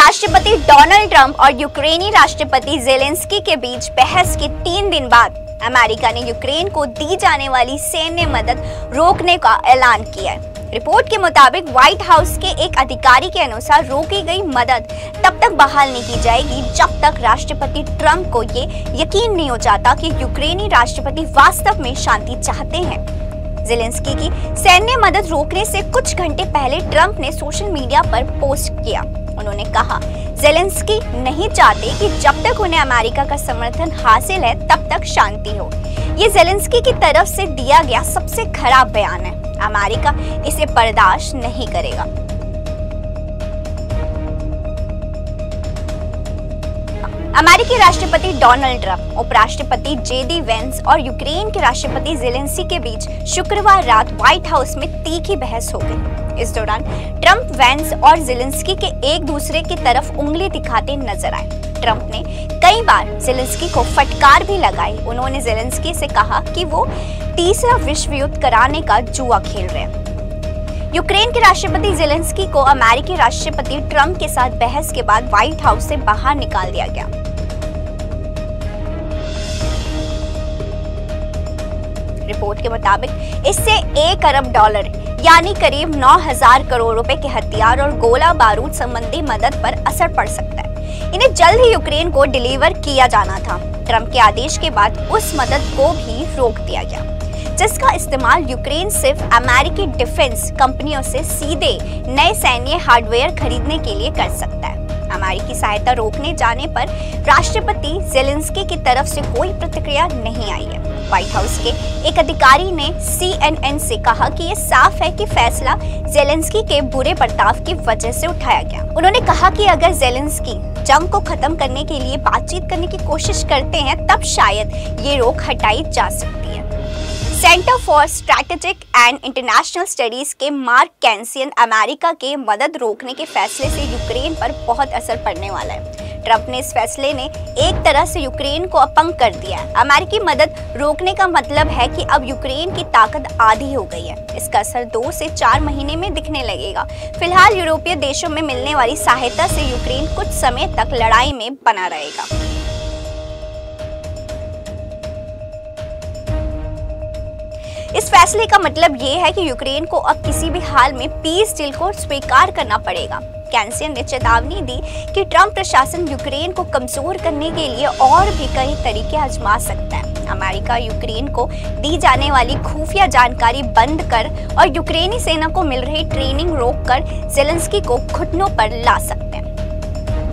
राष्ट्रपति Donald Trump और यूक्रेनी राष्ट्रपति ज़ेलेंस्की के बीच बहस के 3 दिन बाद अमेरिका ने यूक्रेन को दी जाने वाली सैन्य मदद रोकने का ऐलान किया है। रिपोर्ट के मुताबिक व्हाइट हाउस के एक अधिकारी के अनुसार रोकी गई मदद तब तक बहाल नहीं की जाएगी जब तक राष्ट्रपति ट्रंप को ये यकीन नहीं हो जाता कि यूक्रेनी राष्ट्रपति वास्तव में शांति चाहते हैं। ज़ेलेंस्की की सैन्य मदद रोकने से कुछ घंटे पहले ट्रंप ने सोशल मीडिया पर पोस्ट किया। उन्होंने कहा, ज़ेलेंस्की नहीं चाहते कि जब तक उन्हें अमेरिका का समर्थन हासिल है तब तक शांति हो। ये ज़ेलेंस्की की तरफ से दिया गया सबसे खराब बयान है। अमेरिका इसे बर्दाश्त नहीं करेगा। अमेरिकी राष्ट्रपति डोनाल्ड ट्रंप, उपराष्ट्रपति जेडी वेंस और यूक्रेन के राष्ट्रपति ज़ेलेंस्की के बीच शुक्रवार रात व्हाइट हाउस में तीखी बहस हो गई। इस दौरान ट्रंप, वेंस और ज़ेलेंस्की के एक दूसरे की तरफ उंगली दिखाते नजर आए। ट्रंप ने कई बार ज़ेलेंस्की को फटकार भी लगाई। उन्होंने ज़ेलेंस्की से कहा कि वो तीसरा विश्व युद्ध कराने का जुआ खेल रहे हैं। यूक्रेन के राष्ट्रपति ज़ेलेंस्की को अमेरिकी राष्ट्रपति ट्रंप के साथ बहस के बाद व्हाइट हाउस से बाहर निकाल दिया गया। रिपोर्ट के मुताबिक इससे $1 अरब यानी करीब 9,000 करोड़ रुपए के हथियार और गोला बारूद संबंधी मदद पर असर पड़ सकता है। इन्हें जल्द ही यूक्रेन को डिलीवर किया जाना था। ट्रंप के आदेश के बाद उस मदद को भी रोक दिया गया, जिसका इस्तेमाल यूक्रेन सिर्फ अमेरिकी डिफेंस कंपनियों से सीधे नए सैन्य हार्डवेयर खरीदने के लिए कर सकता है। अमेरिकी सहायता रोकने जाने पर राष्ट्रपति ज़ेलेंस्की की तरफ से कोई प्रतिक्रिया नहीं आई है। व्हाइट हाउस के एक अधिकारी ने CNN से कहा कि ये साफ है कि फैसला ज़ेलेंस्की के बुरे बर्ताव की वजह से उठाया गया। उन्होंने कहा कि अगर ज़ेलेंस्की जंग को खत्म करने के लिए बातचीत करने की कोशिश करते हैं तब शायद ये रोक हटाई जा सकती है। Centre for strategic and international studies के मार्क कैंसियन, अमेरिका के मदद रोकने के फैसले से यूक्रेन पर बहुत असर पड़ने वाला है। ट्रंप ने इस फैसले ने एक तरह से यूक्रेन को अपंग कर दिया है। अमेरिकी मदद रोकने का मतलब है कि अब यूक्रेन की ताकत आधी हो गई है। इसका असर 2 से 4 महीने में दिखने लगेगा। फिलहाल यूरोपीय देशों में मिलने वाली सहायता से यूक्रेन कुछ समय तक लड़ाई में बना रहेगा। इस फैसले का मतलब ये है कि यूक्रेन को अब किसी भी हाल में पीस डील को स्वीकार करना पड़ेगा। कैंसियन ने चेतावनी दी कि ट्रंप प्रशासन यूक्रेन को कमजोर करने के लिए और भी कई तरीके आजमा सकता है। अमेरिका यूक्रेन को दी जाने वाली खुफिया जानकारी बंद कर और यूक्रेनी सेना को मिल रही ट्रेनिंग रोककर ज़ेलेंस्की को घुटनों पर ला सकते हैं।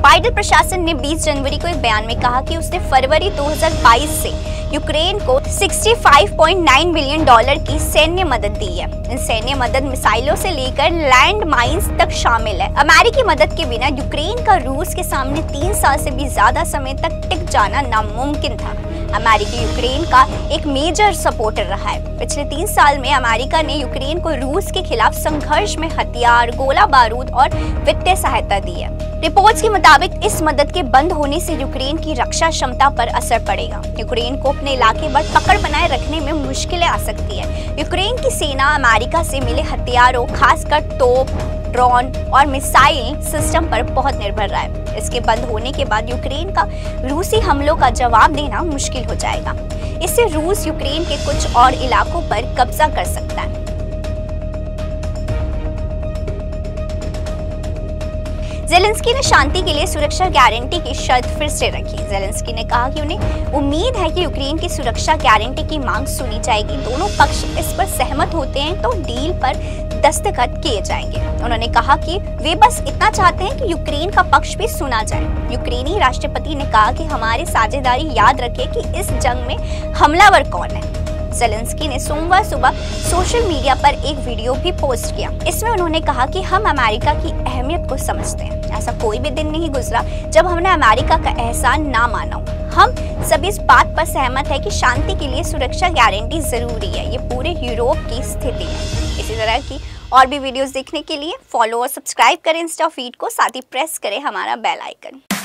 बाइडेन प्रशासन ने 20 जनवरी को एक बयान में कहा कि उसने फरवरी 2022 से यूक्रेन को $65.9 बिलियन की सैन्य मदद दी है। इन सैन्य मदद मिसाइलों से लेकर लैंड माइंस तक शामिल है। अमेरिकी मदद के बिना यूक्रेन का रूस के सामने 3 साल से भी ज्यादा समय तक टिक जाना नामुमकिन था। अमेरिका यूक्रेन का एक मेजर सपोर्टर रहा है। पिछले 3 साल में अमेरिका ने यूक्रेन को रूस के खिलाफ संघर्ष में हथियार, गोला बारूद और वित्तीय सहायता दी है। रिपोर्ट्स के मुताबिक इस मदद के बंद होने से यूक्रेन की रक्षा क्षमता पर असर पड़ेगा। यूक्रेन को अपने इलाके पर पकड़ बनाए रखने में मुश्किलें आ सकती है। यूक्रेन की सेना अमेरिका से मिले हथियारों, खासकर तोप, ड्रोन और मिसाइल सिस्टम पर बहुत निर्भर रहा है। इसके बंद होने के बाद यूक्रेन का रूसी हमलों का जवाब देना मुश्किल हो जाएगा। इससे रूस यूक्रेन के कुछ और इलाकों पर कब्जा कर सकता है। ज़ेलेंस्की ने शांति के लिए सुरक्षा गारंटी की शर्त फिर से रखी। ज़ेलेंस्की ने कहा कि उन्हें उम्मीद है कि यूक्रेन की सुरक्षा गारंटी की मांग सुनी जाएगी। दोनों पक्ष इस पर सहमत होते हैं तो डील पर दस्तखत किए जाएंगे। उन्होंने कहा कि वे बस इतना चाहते हैं कि यूक्रेन का पक्ष भी सुना जाए। यूक्रेनी राष्ट्रपति ने कहा कि हमारी साझेदारी याद रखे कि इस जंग में हमलावर कौन है। ज़ेलेंस्की ने सोमवार सुबह सोशल मीडिया पर एक वीडियो भी पोस्ट किया। इसमें उन्होंने कहा कि हम अमेरिका की अहमियत को समझते हैं। ऐसा कोई भी दिन नहीं गुजरा जब हमने अमेरिका का एहसान ना माना हो। हम सभी इस बात पर सहमत है कि शांति के लिए सुरक्षा गारंटी जरूरी है। ये पूरे यूरोप की स्थिति है। इसी तरह की और भी वीडियोस देखने के लिए फॉलो और सब्सक्राइब करें इंस्टा फीड को, साथ ही प्रेस करें हमारा बेल आइकन।